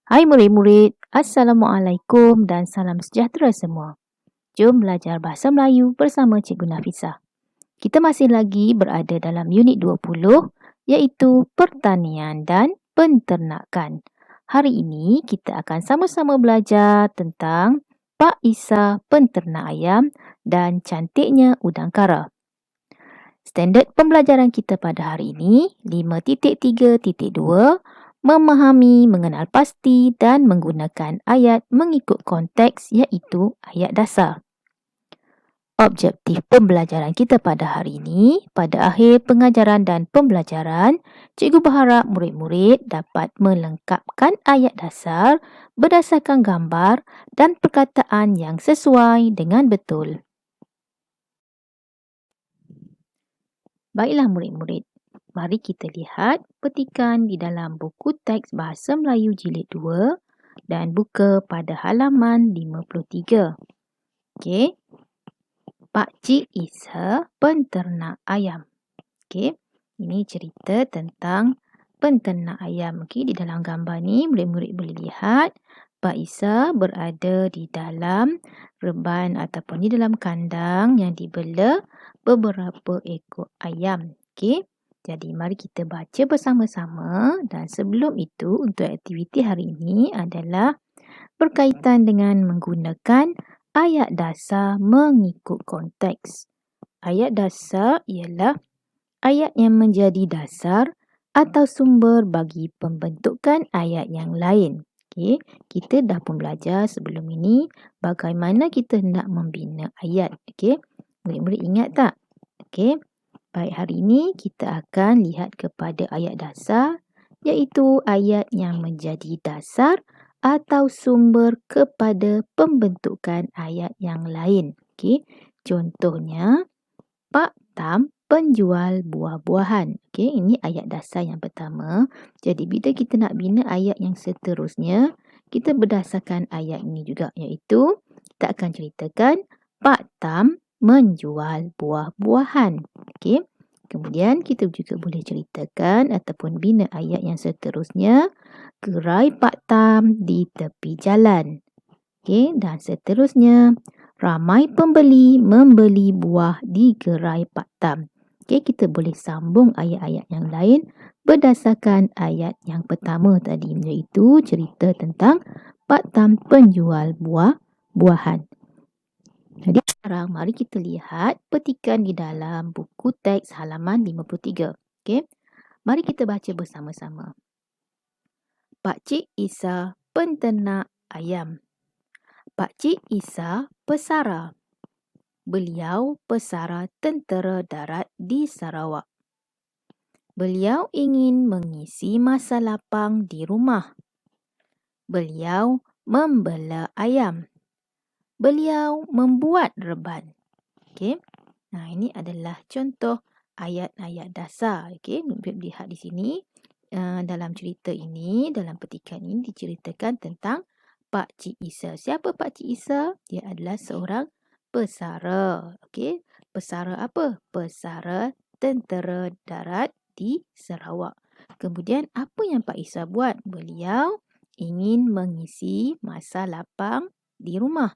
Hai murid-murid, Assalamualaikum dan salam sejahtera semua. Jom belajar bahasa Melayu bersama Cikgu Nafisah. Kita masih lagi berada dalam unit 20 iaitu pertanian dan penternakan. Hari ini kita akan sama-sama belajar tentang Pak Isa penternak ayam dan cantiknya udang kara. Standard pembelajaran kita pada hari ini 5.3.2 memahami, mengenal pasti dan menggunakan ayat mengikut konteks iaitu ayat dasar. Objektif pembelajaran kita pada hari ini, pada akhir pengajaran dan pembelajaran, cikgu berharap murid-murid dapat melengkapkan ayat dasar berdasarkan gambar dan perkataan yang sesuai dengan betul. Baiklah murid-murid, mari kita lihat petikan di dalam buku teks Bahasa Melayu Jilid 2 dan buka pada halaman 53. Okey. Pakcik Isa penternak ayam. Okey. Ini cerita tentang penternak ayam. Okey, di dalam gambar ni murid-murid boleh lihat Pak Isa berada di dalam reban ataupun di dalam kandang yang dibela beberapa ekor ayam. Okey. Jadi mari kita baca bersama-sama dan sebelum itu untuk aktiviti hari ini adalah berkaitan dengan menggunakan ayat dasar mengikut konteks. Ayat dasar ialah ayat yang menjadi dasar atau sumber bagi pembentukan ayat yang lain. Okey, kita dah pun belajar sebelum ini bagaimana kita hendak membina ayat. Okey, murid-murid ingat tak? Okey, baik, hari ini kita akan lihat kepada ayat dasar iaitu ayat yang menjadi dasar atau sumber kepada pembentukan ayat yang lain. Okey, contohnya Pak Tam penjual buah-buahan. Okey, ini ayat dasar yang pertama. Jadi bila kita nak bina ayat yang seterusnya, kita berdasarkan ayat ini juga iaitu kita akan ceritakan Pak Tam menjual buah-buahan. Okey. Kemudian kita juga boleh ceritakan ataupun bina ayat yang seterusnya gerai Pak Tam di tepi jalan. Okey, dan seterusnya ramai pembeli membeli buah di gerai Pak Tam. Okey, kita boleh sambung ayat-ayat yang lain berdasarkan ayat yang pertama tadi iaitu cerita tentang Pak Tam penjual buah-buahan. Jadi sekarang mari kita lihat petikan di dalam buku teks halaman 53. Okey. Mari kita baca bersama-sama. Pakcik Isa penternak ayam. Pakcik Isa pesara. Beliau pesara tentera darat di Sarawak. Beliau ingin mengisi masa lapang di rumah. Beliau membela ayam. Beliau membuat reban. Okey. Nah, ini adalah contoh ayat-ayat dasar. Okey, lihat di sini dalam cerita ini, dalam petikan ini diceritakan tentang Pak Cik Isa. Siapa Pak Cik Isa? Dia adalah seorang pesara. Okey, pesara apa? Pesara tentera darat di Sarawak. Kemudian apa yang Pak Isa buat? Beliau ingin mengisi masa lapang di rumah.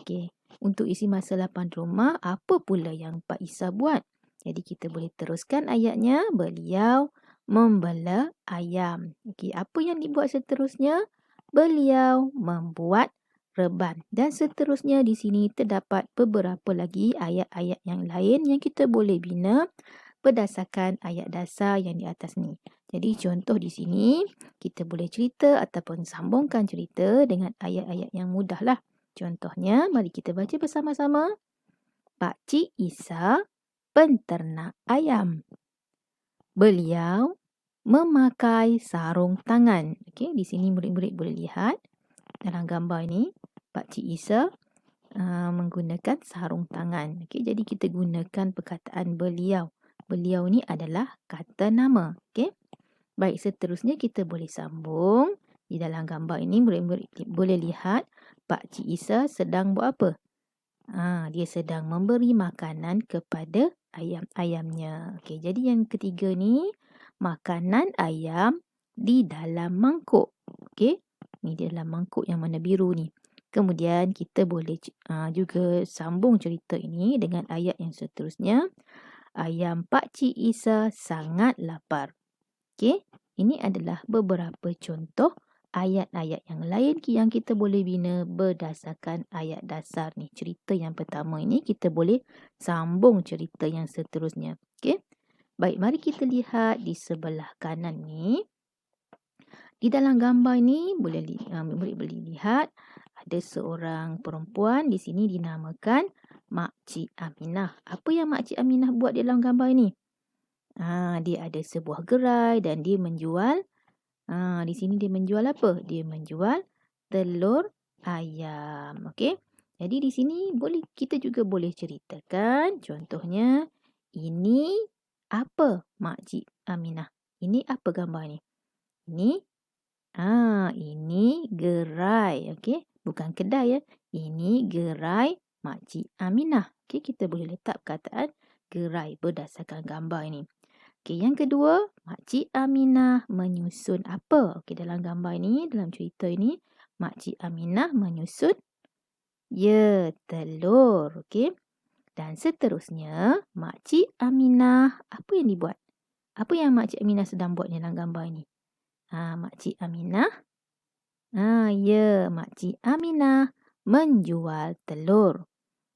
Okey, untuk isi masa lapang di rumah, apa pula yang Pak Isa buat? Jadi kita boleh teruskan ayatnya. Beliau membela ayam. Okey, apa yang dibuat seterusnya? Beliau membuat reban. Dan seterusnya di sini terdapat beberapa lagi ayat-ayat yang lain yang kita boleh bina berdasarkan ayat dasar yang di atas ni. Jadi contoh di sini kita boleh cerita ataupun sambungkan cerita dengan ayat-ayat yang mudah lah. Contohnya, mari kita baca bersama-sama. Pakcik Isa penternak ayam. Beliau memakai sarung tangan. Okey, di sini murid-murid boleh lihat dalam gambar ini Pakcik Isa menggunakan sarung tangan. Okey, jadi kita gunakan perkataan beliau. Beliau ni adalah kata nama. Okey. Baik, seterusnya kita boleh sambung. Di dalam gambar ini murid-murid boleh lihat Pakcik Isa sedang buat apa? Dia sedang memberi makanan kepada ayam-ayamnya. Okey, jadi yang ketiga ni makanan ayam di dalam mangkuk. Okey, Ni dia dalam mangkuk yang warna biru ni. Kemudian kita boleh juga sambung cerita ini dengan ayat yang seterusnya. Ayam Pakcik Isa sangat lapar. Okey, ini adalah beberapa contoh ayat-ayat yang lain yang kita boleh bina berdasarkan ayat dasar ni. Cerita yang pertama ini kita boleh sambung cerita yang seterusnya. Okey. Baik, mari kita lihat di sebelah kanan ni. Di dalam gambar ini murid boleh lihat ada seorang perempuan di sini dinamakan Makcik Aminah. Apa yang Makcik Aminah buat di dalam gambar ini? Dia ada sebuah gerai dan dia menjual. Di sini dia menjual apa? Dia menjual telur ayam. Okey. Jadi di sini kita juga boleh ceritakan. Contohnya, ini apa Makcik Aminah? Ini apa gambar ni? Ini gerai. Okey. Bukan kedai ya. Ini gerai Makcik Aminah. Okey, kita boleh letak perkataan gerai berdasarkan gambar ini. Okey, yang kedua, Makcik Aminah menyusun apa? Okey, dalam gambar ini, dalam cerita ini, Makcik Aminah menyusun telur. Okey. Dan seterusnya, Makcik Aminah apa yang dibuat? Apa yang Makcik Aminah sedang buat dalam gambar ini? Makcik Aminah. Makcik Aminah menjual telur.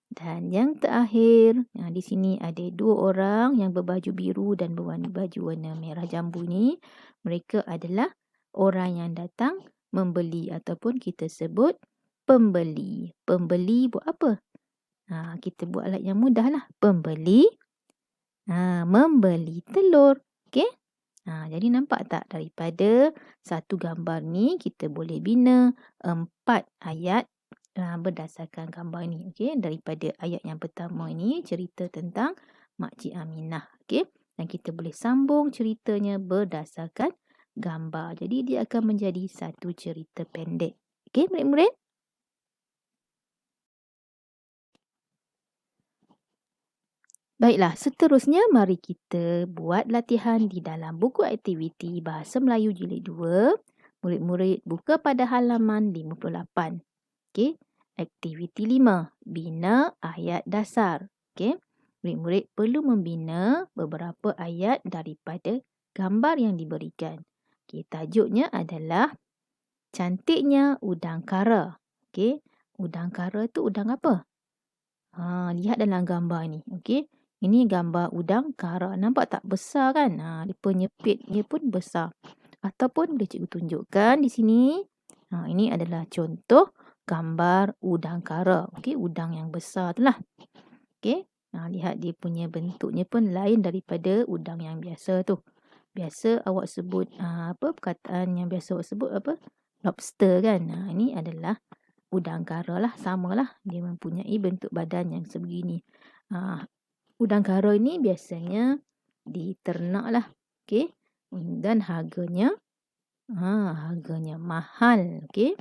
Dan yang terakhir, di sini ada dua orang yang berbaju biru dan baju warna merah jambu ni. Mereka adalah orang yang datang membeli ataupun kita sebut pembeli. Pembeli buat apa? Kita buat alat yang mudah lah. Pembeli membeli telur. Okey? Jadi nampak tak daripada satu gambar ni kita boleh bina 4 ayat berdasarkan gambar ni. Okey, daripada ayat yang pertama ini cerita tentang Makcik Aminah. Okey, dan kita boleh sambung ceritanya berdasarkan gambar. Jadi dia akan menjadi satu cerita pendek. Okey, murid-murid? Baiklah, seterusnya mari kita buat latihan di dalam buku aktiviti Bahasa Melayu Jilid 2. Murid-murid buka pada halaman 58. Okey, aktiviti 5, bina ayat dasar. Okey, murid-murid perlu membina beberapa ayat daripada gambar yang diberikan. Okey, tajuknya adalah cantiknya udang kara. Okey, udang kara tu udang apa? Lihat dalam gambar ni. Okey, ini gambar udang kara. Nampak tak besar kan? Dia penyepitnya pun besar. Ataupun boleh cikgu tunjukkan di sini. Ini adalah contoh gambar udang kara. Okey, udang yang besar tu lah. Okey. Lihat dia punya bentuknya pun lain daripada udang yang biasa tu. Biasa awak sebut perkataan yang biasa awak sebut apa? Lobster kan. Ini adalah udang kara lah. Samalah. Dia mempunyai bentuk badan yang sebegini. Udang kara ini biasanya diternak lah. Okey. Dan harganya mahal. Okey.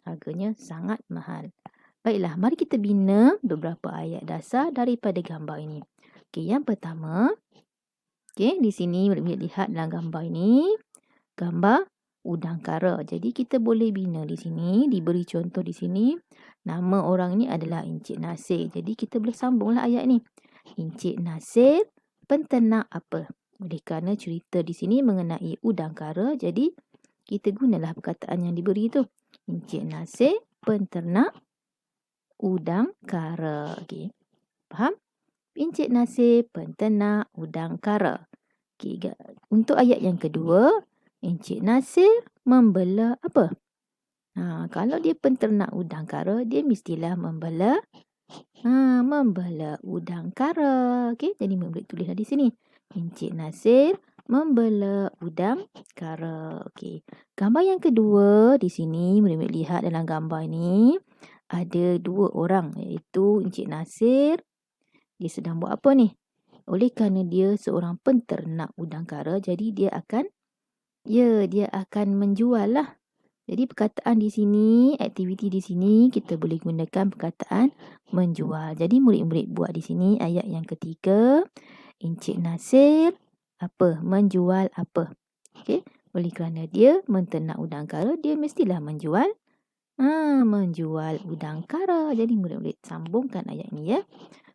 Harganya sangat mahal. Baiklah, mari kita bina beberapa ayat dasar daripada gambar ini. Okey, yang pertama. Okey, di sini boleh lihat dalam gambar ini. Gambar udang kara. Jadi kita boleh bina di sini. Diberi contoh di sini. Nama orang ini adalah Encik Nasir. Jadi kita boleh sambunglah ayat ni. Encik Nasir penternak apa? Oleh kerana cerita di sini mengenai udang kara, jadi kita gunalah perkataan yang diberi tu. Encik Nasir penternak udang kara. Okey. Faham? Encik Nasir penternak udang kara. Okey. Untuk ayat yang kedua, Encik Nasir membela apa? Kalau dia penternak udang kara, dia mestilah membela udang kara. Okey, jadi boleh tulislah di sini. Encik Nasir membela udang kara. Okey. Gambar yang kedua di sini boleh lihat dalam gambar ini ada dua orang iaitu Encik Nasir. Dia sedang buat apa ni? Oleh kerana dia seorang penternak udang kara, jadi dia akan menjual lah. Jadi perkataan di sini, aktiviti di sini kita boleh gunakan perkataan menjual. Jadi murid-murid buat di sini ayat yang ketiga. Encik Nasir menjual apa? Okey, Oleh kerana dia menternak udang kara, dia mestilah menjual udang kara. Jadi murid-murid sambungkan ayat ini ya.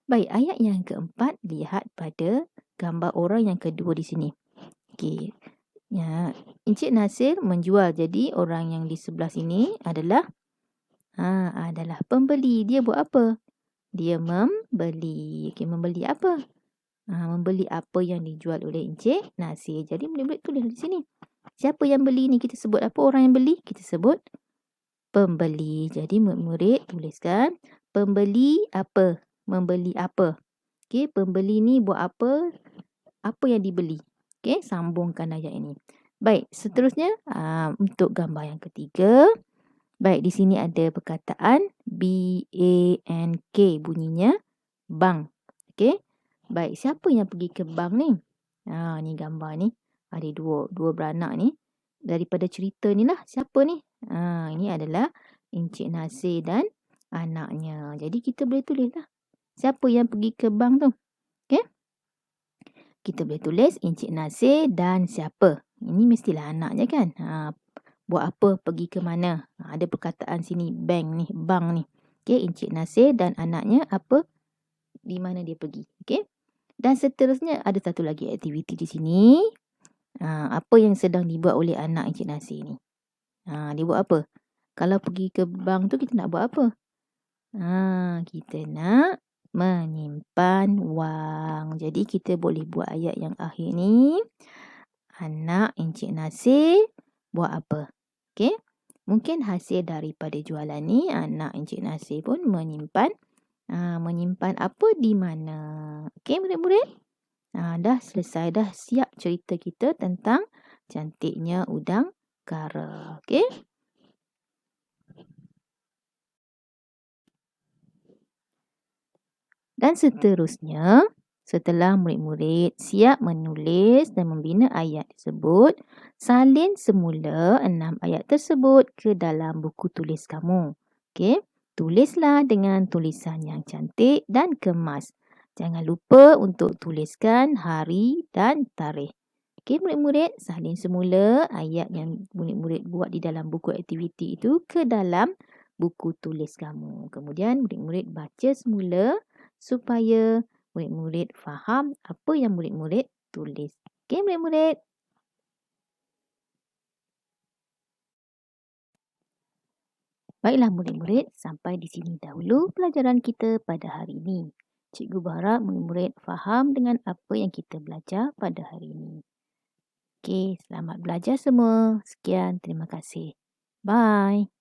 Baik, ayat yang keempat, lihat pada gambar orang yang kedua di sini. Okey. Ya, Encik Nasir menjual. Jadi orang yang di sebelah sini adalah pembeli. Dia buat apa? Dia membeli. Okey, membeli apa? Membeli apa yang dijual oleh Encik Nasir. Jadi murid-murid tulis di sini. Siapa yang beli ni? Kita sebut apa orang yang beli? Kita sebut pembeli. Jadi murid-murid tuliskan pembeli apa? Membeli apa? Okey, pembeli ni buat apa? Apa yang dibeli? Okey, sambungkan ayat ini. Baik, seterusnya untuk gambar yang ketiga. Baik, di sini ada perkataan B-A-N-K, bunyinya bank. Okey. Baik, siapa yang pergi ke bank ni? Ni gambar ni. Ada dua beranak ni. Daripada cerita ni lah, siapa ni? Ini adalah Encik Nasir dan anaknya. Jadi kita boleh tulis lah. Siapa yang pergi ke bank tu? Okey. Kita boleh tulis Encik Nasir dan siapa? Ini mestilah anaknya kan? Buat apa? Pergi ke mana? Ada perkataan sini bank ni, bank ni. Okey, Encik Nasir dan anaknya apa? Di mana dia pergi? Okey. Dan seterusnya ada satu lagi aktiviti di sini. Apa yang sedang dibuat oleh anak Encik Nasir ni? Dia buat apa? Kalau pergi ke bank tu kita nak buat apa? Kita nak menyimpan wang. Jadi kita boleh buat ayat yang akhir ni. Anak Encik Nasir buat apa? Okey. Mungkin hasil daripada jualan ni anak Encik Nasir pun menyimpan apa di mana. Okey murid-murid? Dah selesai, dah siap cerita kita tentang cantiknya udang kara. Okey? Dan seterusnya, setelah murid-murid siap menulis dan membina ayat tersebut, salin semula 6 ayat tersebut ke dalam buku tulis kamu. Okey? Tulislah dengan tulisan yang cantik dan kemas. Jangan lupa untuk tuliskan hari dan tarikh. Okey, murid-murid, salin semula ayat yang murid-murid buat di dalam buku aktiviti itu ke dalam buku tulis kamu. Kemudian murid-murid baca semula supaya murid-murid faham apa yang murid-murid tulis. Okey, murid-murid. Baiklah murid-murid, sampai di sini dahulu pelajaran kita pada hari ini. Cikgu berharap murid-murid faham dengan apa yang kita belajar pada hari ini. Okey, selamat belajar semua. Sekian, terima kasih. Bye.